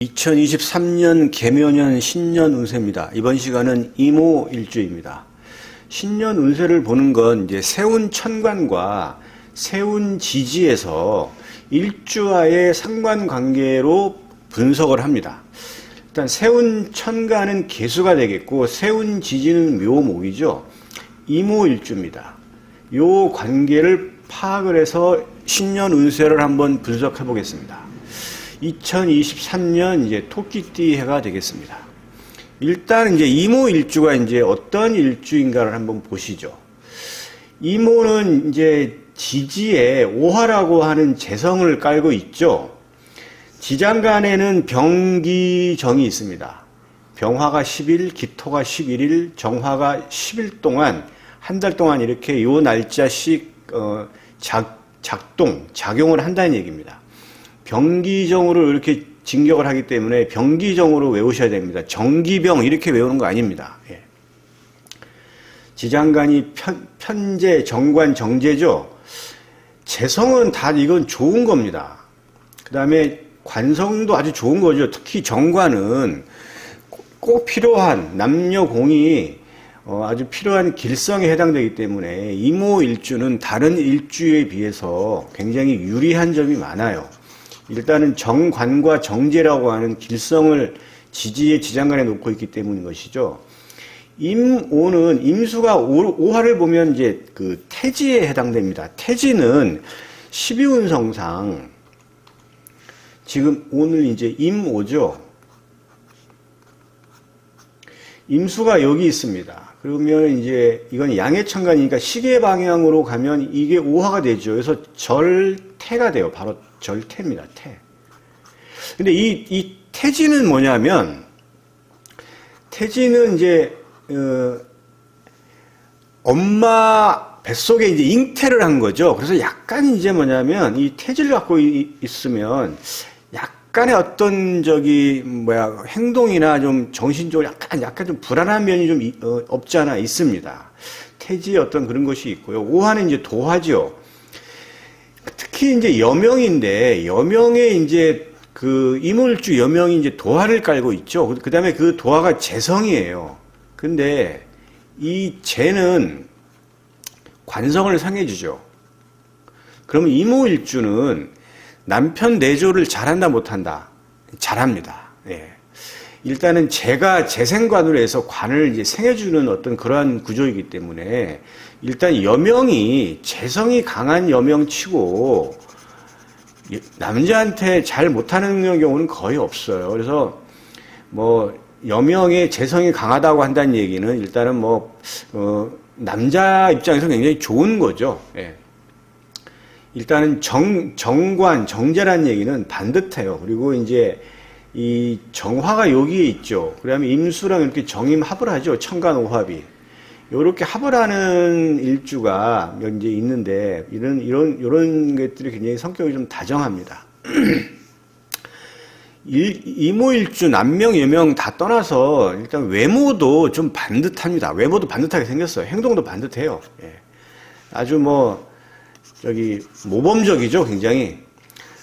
2023년 개묘년 신년 운세입니다. 이번 시간은 이모일주입니다. 신년 운세를 보는 건 이제 세운 천간과 세운 지지에서 일주와의 상관관계로 분석을 합니다. 일단 세운 천간은 개수가 되겠고 세운 지지는 묘목이죠. 이모일주입니다. 요 관계를 파악을 해서 신년 운세를 한번 분석해 보겠습니다. 2023년 이제 토끼띠 해가 되겠습니다. 일단 이제 이모일주가 이제 어떤 일주인가를 한번 보시죠. 이모는 이제 지지에 오화라고 하는 재성을 깔고 있죠. 지장간에는 병기정이 있습니다. 병화가 10일, 기토가 11일, 정화가 10일 동안 한 달 동안 이렇게 요 날짜씩 작용을 한다는 얘기입니다. 병기정으로 이렇게 진격을 하기 때문에 병기정으로 외우셔야 됩니다. 정기병 이렇게 외우는 거 아닙니다. 예. 지장간이 편재, 정관, 정제죠. 재성은 다 이건 좋은 겁니다. 그 다음에 관성도 아주 좋은 거죠. 특히 정관은 꼭 필요한 남녀공이 아주 필요한 길성에 해당되기 때문에 이모일주는 다른 일주에 비해서 굉장히 유리한 점이 많아요. 일단은 정관과 정제라고 하는 길성을 지지의 지장간에 놓고 있기 때문인 것이죠. 임오는 임수가 오화를 보면 이제 그 태지에 해당됩니다. 태지는 12운성상 지금 오늘 이제 임오죠. 임수가 여기 있습니다. 그러면 이제 이건 양해천간이니까 시계 방향으로 가면 이게 오화가 되죠. 그래서 절태가 돼요. 바로 절태입니다. 태. 근데 이 태지는 뭐냐면 태지는 이제 엄마 뱃속에 이제 잉태를 한 거죠. 그래서 약간 이제 뭐냐면 이 태지를 갖고 있으면 약간의 어떤 행동이나 좀 정신적으로 약간 좀 불안한 면이 좀 없지 않아 있습니다. 태지의 어떤 그런 것이 있고요. 오화는 이제 도화죠. 특히 이제 여명인데 여명에 이제 그 이모일주 여명이 이제 도화를 깔고 있죠. 그 다음에 그 도화가 재성이에요. 근데 이 재는 관성을 상해주죠. 그러면 이모일주는 남편 내조를 잘한다 못한다? 잘합니다. 예. 일단은 재가 재생관으로 해서 관을 이제 생해주는 어떤 그러한 구조이기 때문에 일단 여명이 재성이 강한 여명치고 남자한테 잘 못하는 경우는 거의 없어요. 그래서 여명의 재성이 강하다고 한다는 얘기는 일단은 남자 입장에서 굉장히 좋은 거죠. 예. 일단은 정관, 정제라는 얘기는 반듯해요. 그리고 이제 이 정화가 여기에 있죠. 그다음에 임수랑 이렇게 정임합을 하죠. 천간오합이. 요렇게 합을 하는 일주가 이제 있는데, 이런 것들이 굉장히 성격이 좀 다정합니다. 이모일주, 남명, 여명 다 떠나서 일단 외모도 좀 반듯합니다. 외모도 반듯하게 생겼어요. 행동도 반듯해요. 예. 아주 모범적이죠, 굉장히.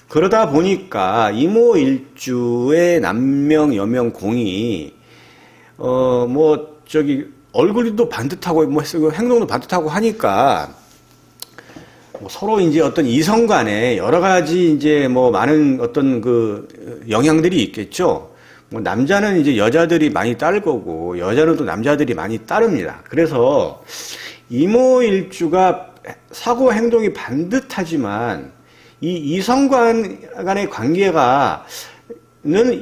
그러다 보니까 이모일주의 남명, 여명, 공이, 얼굴도 반듯하고, 행동도 반듯하고 하니까, 서로 이제 어떤 이성 간에 여러 가지 이제 많은 어떤 영향들이 있겠죠. 남자는 이제 여자들이 많이 따를 거고, 여자는 또 남자들이 많이 따릅니다. 그래서 이모일주가 사고 행동이 반듯하지만 이 이성 간의 관계가는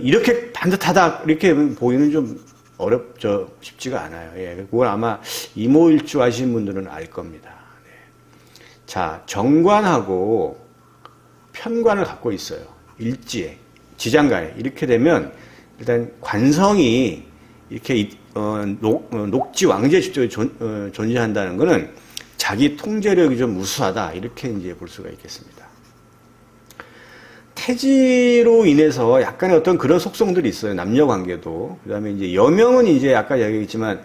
이렇게 반듯하다 이렇게 보이는 좀 쉽지가 않아요. 예, 그걸 아마 이모일주 하시는 분들은 알 겁니다. 네. 자, 정관하고 편관을 갖고 있어요. 일지에 지장간에 이렇게 되면 일단 관성이 이렇게 녹지 왕제 집적에 존재한다는 것은 자기 통제력이 좀 우수하다 이렇게 이제 볼 수가 있겠습니다. 태지로 인해서 약간의 어떤 그런 속성들이 있어요. 남녀 관계도. 그다음에 이제 여명은 이제 아까 이야기했지만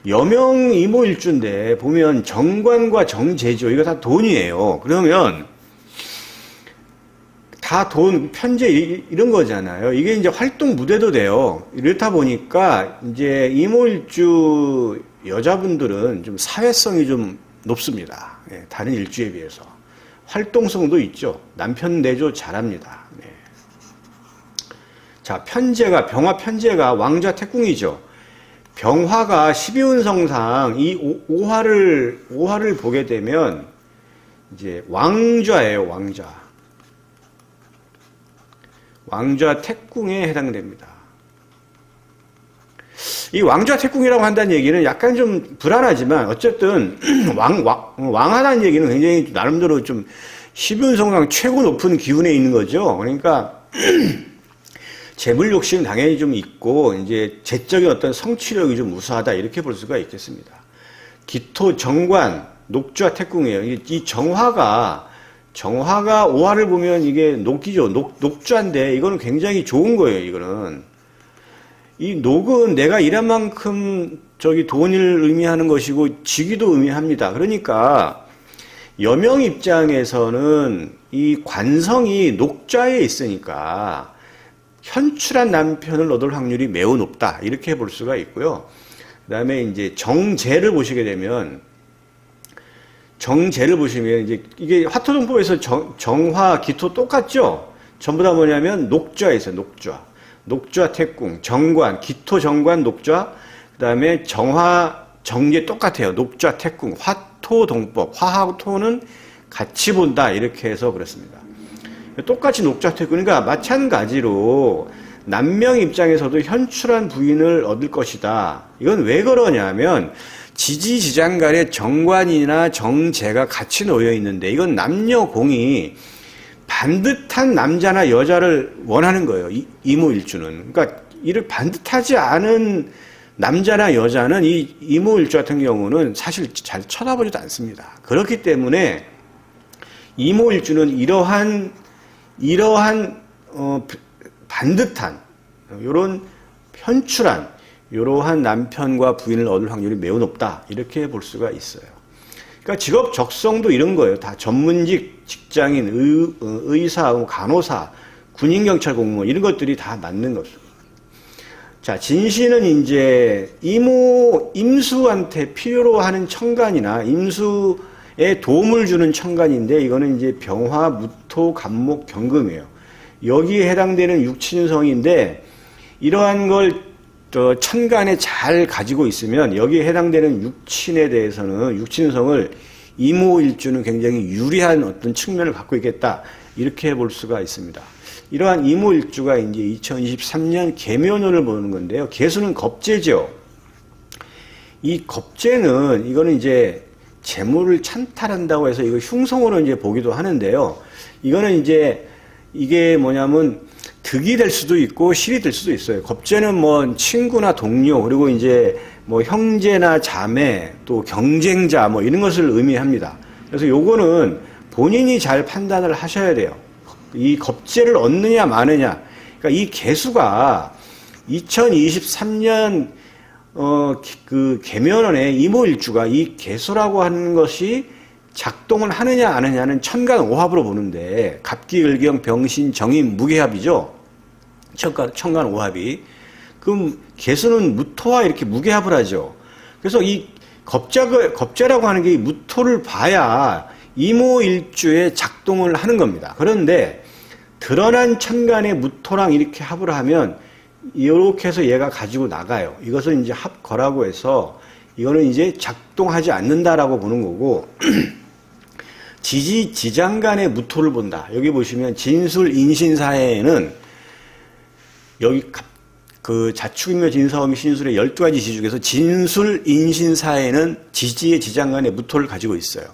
여명 이모일주인데 보면 정관과 정제죠. 이거 다 돈이에요. 그러면 다 돈, 편제 이런 거잖아요. 이게 이제 활동 무대도 돼요. 이렇다 보니까 이제 이모일주 여자분들은 좀 사회성이 좀 높습니다. 예, 다른 일주에 비해서. 활동성도 있죠. 남편 내조 잘합니다. 네. 자, 편제가, 병화 편제가 왕좌 태궁이죠. 병화가 12운성상 이 오화를 보게 되면 이제 왕좌예요, 왕좌. 왕좌 태궁에 해당됩니다. 이 왕좌 태궁이라고 한다는 얘기는 약간 좀 불안하지만 어쨌든 왕하다는 얘기는 굉장히 나름대로 좀 12운성상 최고 높은 기운에 있는 거죠. 그러니까 재물 욕심은 당연히 좀 있고 이제 재적인 어떤 성취력이 좀 우수하다 이렇게 볼 수가 있겠습니다. 기토 정관 녹좌 태궁이에요. 이 정화가 오화를 보면 이게 녹이죠. 녹좌인데 이거는 굉장히 좋은 거예요. 이거는 이 녹은 내가 일한 만큼 돈을 의미하는 것이고 직위도 의미합니다. 그러니까 여명 입장에서는 이 관성이 녹좌에 있으니까 현출한 남편을 얻을 확률이 매우 높다 이렇게 볼 수가 있고요. 그다음에 이제 정제를 보시게 되면 이제 이게 화토동법에서 정화, 기토 똑같죠? 전부 다 뭐냐면 녹좌에 있어요, 녹좌 태궁, 정관, 기토 정관 녹좌, 그 다음에 정화, 정제 똑같아요. 녹좌 태궁, 화토동법, 화하고 토는 같이 본다, 이렇게 해서 그렇습니다. 똑같이 녹좌 태궁, 그러니까 마찬가지로 남명 입장에서도 현출한 부인을 얻을 것이다. 이건 왜 그러냐면, 지지지장 간에 정관이나 정제가 같이 놓여 있는데 이건 남녀공이 반듯한 남자나 여자를 원하는 거예요. 이모일주는. 그러니까 이를 반듯하지 않은 남자나 여자는 이 이모일주 같은 경우는 사실 잘 쳐다보지도 않습니다. 그렇기 때문에 이모일주는 이러한 반듯한 이런 현출한 이러한 남편과 부인을 얻을 확률이 매우 높다 이렇게 볼 수가 있어요. 그러니까 직업 적성도 이런 거예요. 다 전문직, 직장인, 의사, 간호사, 군인, 경찰, 공무원 이런 것들이 다 맞는 것입니다. 자, 진신은 이제 임수한테 필요로 하는 천간이나 임수에 도움을 주는 천간인데 이거는 이제 병화, 무토, 간목, 경금이에요. 여기에 해당되는 육친성인데 이러한 걸 천간에 잘 가지고 있으면 여기에 해당되는 육친에 대해서는 육친성을 이모일주는 굉장히 유리한 어떤 측면을 갖고 있겠다 이렇게 볼 수가 있습니다. 이러한 이모일주가 이제 2023년 계묘년을 보는 건데요. 계수는 겁재죠. 이 겁재는 이거는 이제 재물을 찬탈한다고 해서 이거 흉성으로 이제 보기도 하는데요. 이거는 이제 이게 뭐냐면 득이 될 수도 있고 실이 될 수도 있어요. 겁재는 뭐 친구나 동료 그리고 이제 뭐 형제나 자매 또 경쟁자 뭐 이런 것을 의미합니다. 그래서 요거는 본인이 잘 판단을 하셔야 돼요. 이 겁재를 얻느냐 마느냐. 그러니까 이 개수가 2023년 그 계묘년에 이모일주가 이 개수라고 하는 것이 작동을 하느냐 안 하느냐는 천간 오합으로 보는데 갑기을경 병신 정인 무게합이죠. 천간 오합이. 그럼 개수는 무토와 이렇게 무게합을 하죠. 그래서 이 겁재라고 하는 게 무토를 봐야 이모일주에 작동을 하는 겁니다. 그런데 드러난 천간의 무토랑 이렇게 합을 하면 이렇게 해서 얘가 가지고 나가요. 이것을 이제 합거라고 해서 이거는 이제 작동하지 않는다라고 보는 거고 지지지장간의 무토를 본다. 여기 보시면 진술 인신사에는 여기 그 자축인묘 진사오미 신술의 12가지 지지 중에서 진술 인신사에는 지지의 지장간의 무토를 가지고 있어요.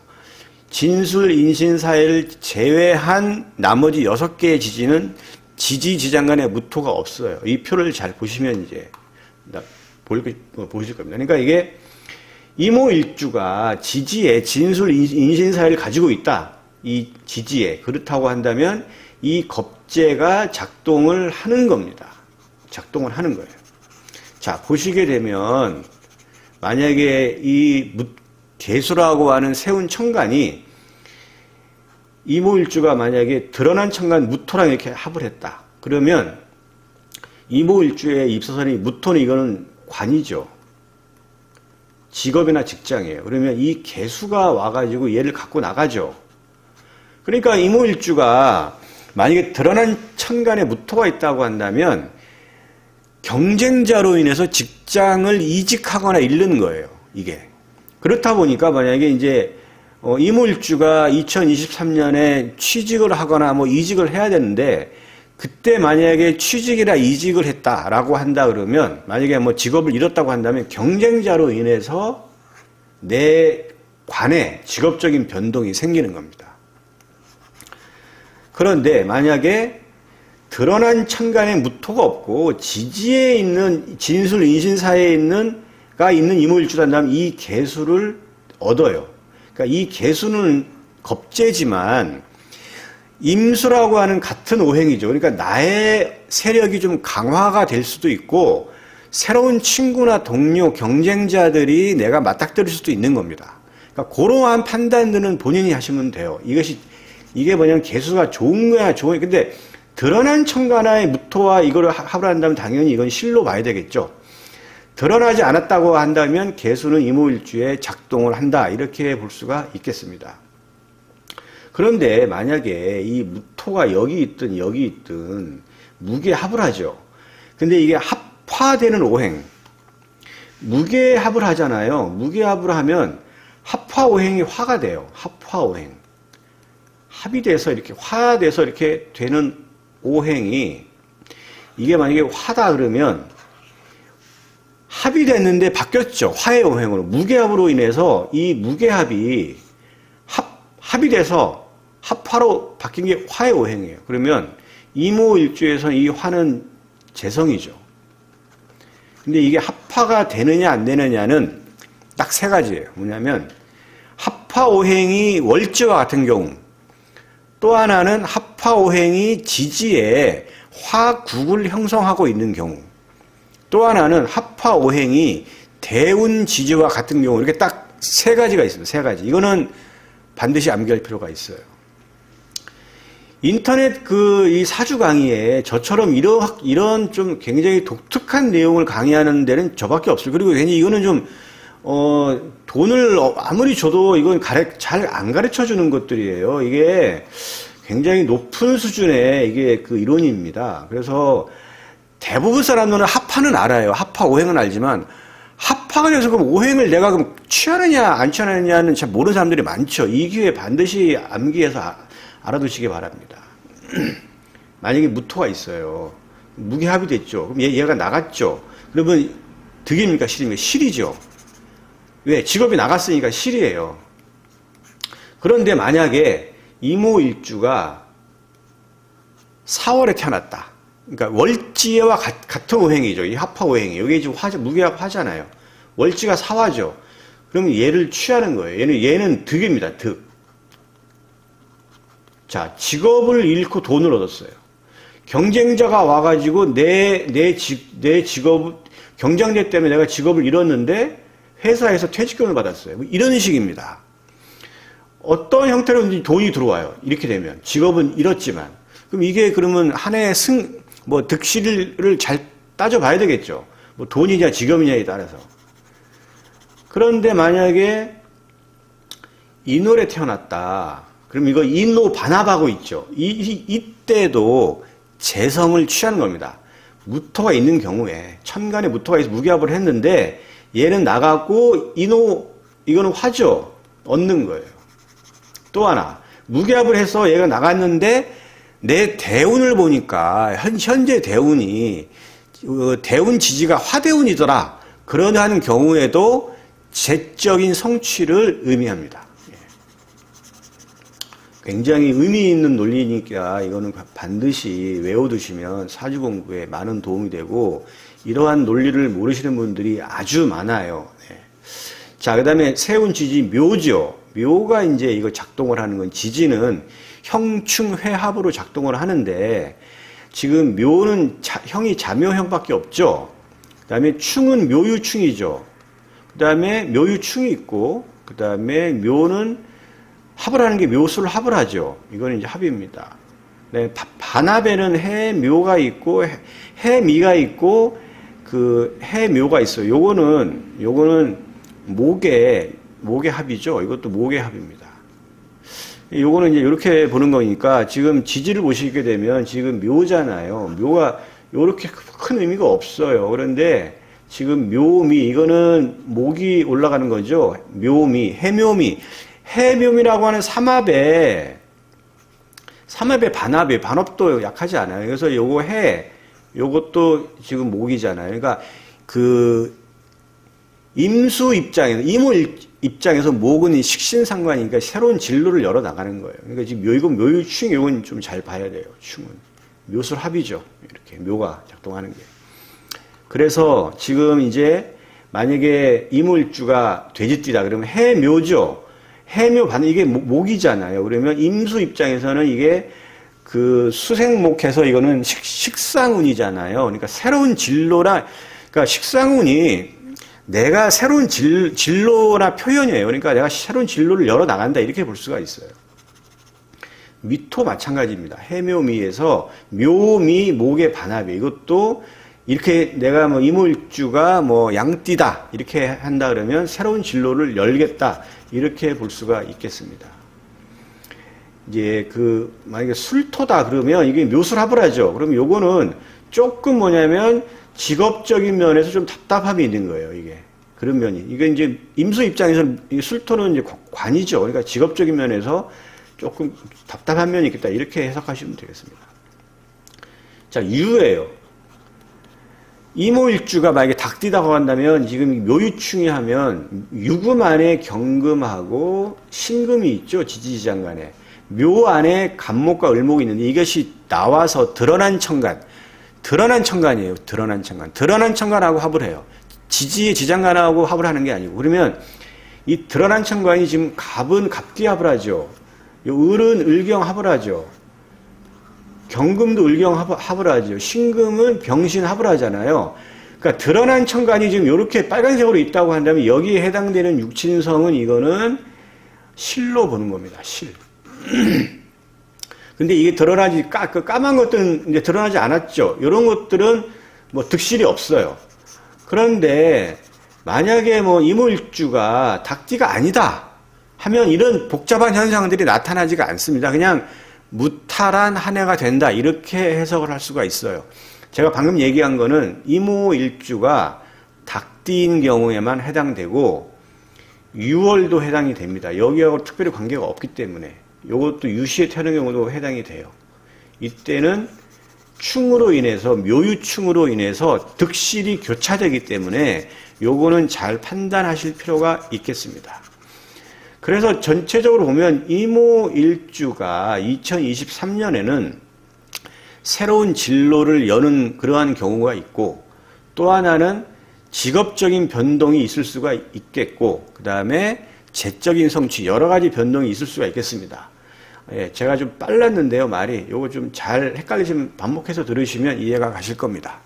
진술 인신사에를 제외한 나머지 6개의 지지는 지지지장간의 무토가 없어요. 이 표를 잘 보시면 이제 보실 겁니다. 그러니까 이게 이모일주가 지지에 진술 인신사를 가지고 있다. 이 지지에. 그렇다고 한다면 이 겁재가 작동을 하는 겁니다. 작동을 하는 거예요. 자, 보시게 되면 만약에 이 개수라고 하는 세운 천간이 이모일주가 만약에 드러난 천간 무토랑 이렇게 합을 했다. 그러면 이모일주의 입사선이 무토는 이거는 관이죠. 직업이나 직장이에요. 그러면 이 개수가 와가지고 얘를 갖고 나가죠. 그러니까 이모일주가 만약에 드러난 천간에 무토가 있다고 한다면 경쟁자로 인해서 직장을 이직하거나 잃는 거예요. 이게. 그렇다 보니까 만약에 이제 이모일주가 2023년에 취직을 하거나 뭐 이직을 해야 되는데 그때 만약에 취직이나 이직을 했다라고 한다 그러면 만약에 뭐 직업을 잃었다고 한다면 경쟁자로 인해서 내 관에 직업적인 변동이 생기는 겁니다. 그런데 만약에 드러난 천간에 무토가 없고 지지에 있는 진술 인신사에 있는 이모일주란다면 이 개수를 얻어요. 그러니까 이 개수는 겁재지만 임수라고 하는 같은 오행이죠. 그러니까 나의 세력이 좀 강화가 될 수도 있고 새로운 친구나 동료, 경쟁자들이 내가 맞닥뜨릴 수도 있는 겁니다. 그러니까 그러한 판단들은 본인이 하시면 돼요. 이게 뭐냐면 개수가 좋은 거야, 좋은 거야. 근데 드러난 천간의 무토와 이거를 합을 한다면 당연히 이건 실로 봐야 되겠죠. 드러나지 않았다고 한다면 개수는 이모일주에 작동을 한다. 이렇게 볼 수가 있겠습니다. 그런데 만약에 이 무토가 여기 있든 무게합을 하죠. 근데 이게 합화되는 오행. 무게합을 하잖아요. 무게합을 하면 합화오행이 화가 돼요. 합화오행. 합이 돼서 이렇게 화돼서 이렇게 되는 오행이 이게 만약에 화다 그러면 합이 됐는데 바뀌었죠. 화의 오행으로. 무게합으로 인해서 이 무게합이 합이 돼서 합화로 바뀐 게 화의 오행이에요. 그러면 이모일주에서 이 화는 재성이죠. 근데 이게 합화가 되느냐 안 되느냐는 딱 세 가지예요. 뭐냐면 합화 오행이 월지와 같은 경우, 또 하나는 합화 오행이 지지에 화국을 형성하고 있는 경우, 또 하나는 합화 오행이 대운 지지와 같은 경우, 이렇게 딱 세 가지가 있습니다. 세 가지. 이거는 반드시 암기할 필요가 있어요. 인터넷 이 사주 강의에 저처럼 이런 좀 굉장히 독특한 내용을 강의하는 데는 저밖에 없어요. 그리고 괜히 이거는 좀, 돈을 아무리 줘도 이건 잘 안 가르쳐 주는 것들이에요. 이게 굉장히 높은 수준의 이게 이론입니다. 그래서 대부분 사람들은 합화는 알아요. 합화 오행은 알지만 합화가 돼서 그럼 오행을 내가 그럼 취하느냐 안 취하느냐는 잘 모르는 사람들이 많죠. 이 기회에 반드시 암기해서 알아두시기 바랍니다. 만약에 무토가 있어요. 무게합이 됐죠. 그럼 얘가 나갔죠. 그러면 득입니까 실입니까? 실이죠. 왜? 직업이 나갔으니까 실이에요. 그런데 만약에 이모일주가 4월에 태어났다. 그러니까 월지와 같은 오행이죠. 이 합화 오행이. 여기 지금 무게합 화잖아요. 월지가 사화죠. 그러면 얘를 취하는 거예요. 얘는 득입니다. 득. 자, 직업을 잃고 돈을 얻었어요. 경쟁자가 와가지고 내 직업, 경쟁자 때문에 내가 직업을 잃었는데 회사에서 퇴직금을 받았어요. 이런 식입니다. 어떤 형태로든지 돈이 들어와요. 이렇게 되면. 직업은 잃었지만. 그럼 이게 그러면 한 해의 득실을 잘 따져봐야 되겠죠. 뭐 돈이냐 직업이냐에 따라서. 그런데 만약에 인월에 태어났다. 그럼 이거 인노 반합하고 있죠. 이때도 재성을 취하는 겁니다. 무토가 있는 경우에 천간에 무토가 있어 무게합을 했는데 얘는 나갔고 이거는 화죠. 얻는 거예요. 또 하나 무게합을 해서 얘가 나갔는데 내 대운을 보니까 현재 대운이 대운 지지가 화대운이더라. 그러한 경우에도 재적인 성취를 의미합니다. 굉장히 의미 있는 논리니까 이거는 반드시 외워두시면 사주 공부에 많은 도움이 되고 이러한 논리를 모르시는 분들이 아주 많아요. 네. 자, 그 다음에 세운 지지 묘죠. 묘가 이제 이거 작동을 하는 건 지지는 형충회합으로 작동을 하는데 지금 묘는 형이 자묘형밖에 없죠. 그 다음에 충은 묘유충이죠. 그 다음에 묘유충이 있고 그 다음에 묘는 합을 하는 게 묘수를 합을 하죠. 이거는 이제 합입니다. 네, 반합에는 해묘가 있고 해미가 있고 그 해묘가 있어요. 요거는 목의 합이죠. 이것도 목의 합입니다. 요거는 이제 이렇게 보는 거니까 지금 지지를 보시게 되면 지금 묘잖아요. 묘가 요렇게 큰 의미가 없어요. 그런데 지금 묘미, 이거는 목이 올라가는 거죠. 묘미, 해묘미. 해묘미라고 하는 삼합의 반합도 약하지 않아요. 그래서 요것도 지금 목이잖아요. 그러니까 그 임수 입장에서 목은 식신상관이니까 새로운 진로를 열어 나가는 거예요. 그러니까 지금 묘유충, 요건 좀 잘 봐야 돼요. 충은 묘술합이죠. 이렇게 묘가 작동하는 게. 그래서 지금 이제 만약에 이모일주가 돼지띠다 그러면 해묘죠. 해묘 반은 이게 목이잖아요. 그러면 임수 입장에서는 이게 그 수생목해서 이거는 식상운이잖아요. 그러니까 새로운 진로라, 그러니까 식상운이 내가 새로운 진로나 표현이에요. 그러니까 내가 새로운 진로를 열어 나간다 이렇게 볼 수가 있어요. 미토 마찬가지입니다. 해묘미에서 묘미 목의 반합이 이것도 이렇게 내가 뭐 이모일주가 뭐 양띠다 이렇게 한다 그러면 새로운 진로를 열겠다 이렇게 볼 수가 있겠습니다. 이제 그 만약에 술토다 그러면 이게 묘술합을 하죠. 그럼 요거는 조금 뭐냐면 직업적인 면에서 좀 답답함이 있는 거예요. 이게 그런 면이 이게 이제 임수 입장에서는 술토는 이제 관이죠. 그러니까 직업적인 면에서 조금 답답한 면이 있겠다 이렇게 해석하시면 되겠습니다. 자, 유예요. 이모일주가 만약에 닭띠다고 한다면 지금 묘유충이 하면 유금 안에 경금하고 신금이 있죠. 지지지장간에. 묘 안에 간목과 을목이 있는데 이것이 나와서 드러난 청간이에요. 드러난 청간하고 합을 해요. 지지의 지장간하고 합을 하는 게 아니고. 그러면 이 드러난 청간이 지금 갑은 갑귀 합을 하죠. 을은 을경 합을 하죠. 경금도 을경 합을 하죠. 신금은 병신 합을 하잖아요. 그러니까 드러난 천간이 지금 이렇게 빨간색으로 있다고 한다면 여기에 해당되는 육친성은 이거는 실로 보는 겁니다. 실. 근데 이게 드러나지, 까만 것들은 이제 드러나지 않았죠. 이런 것들은 뭐 득실이 없어요. 그런데 만약에 뭐 이모일주가 닭띠가 아니다 하면 이런 복잡한 현상들이 나타나지가 않습니다. 그냥 무탈한 한 해가 된다 이렇게 해석을 할 수가 있어요. 제가 방금 얘기한 거는 이모일주가 닭띠인 경우에만 해당되고 6월도 해당이 됩니다. 여기하고 특별히 관계가 없기 때문에 이것도 유시에 태어난 경우도 해당이 돼요. 이때는 충으로 인해서 묘유충으로 인해서 득실이 교차되기 때문에 요거는 잘 판단하실 필요가 있겠습니다. 그래서 전체적으로 보면 이모일주가 2023년에는 새로운 진로를 여는 그러한 경우가 있고 또 하나는 직업적인 변동이 있을 수가 있겠고 그 다음에 재적인 성취 여러 가지 변동이 있을 수가 있겠습니다. 예, 제가 좀 빨랐는데요 말이 요거 좀 잘 헷갈리시면 반복해서 들으시면 이해가 가실 겁니다.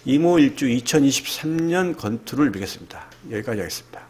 이모일주 2023년 건투를 뵙겠습니다. 여기까지 하겠습니다.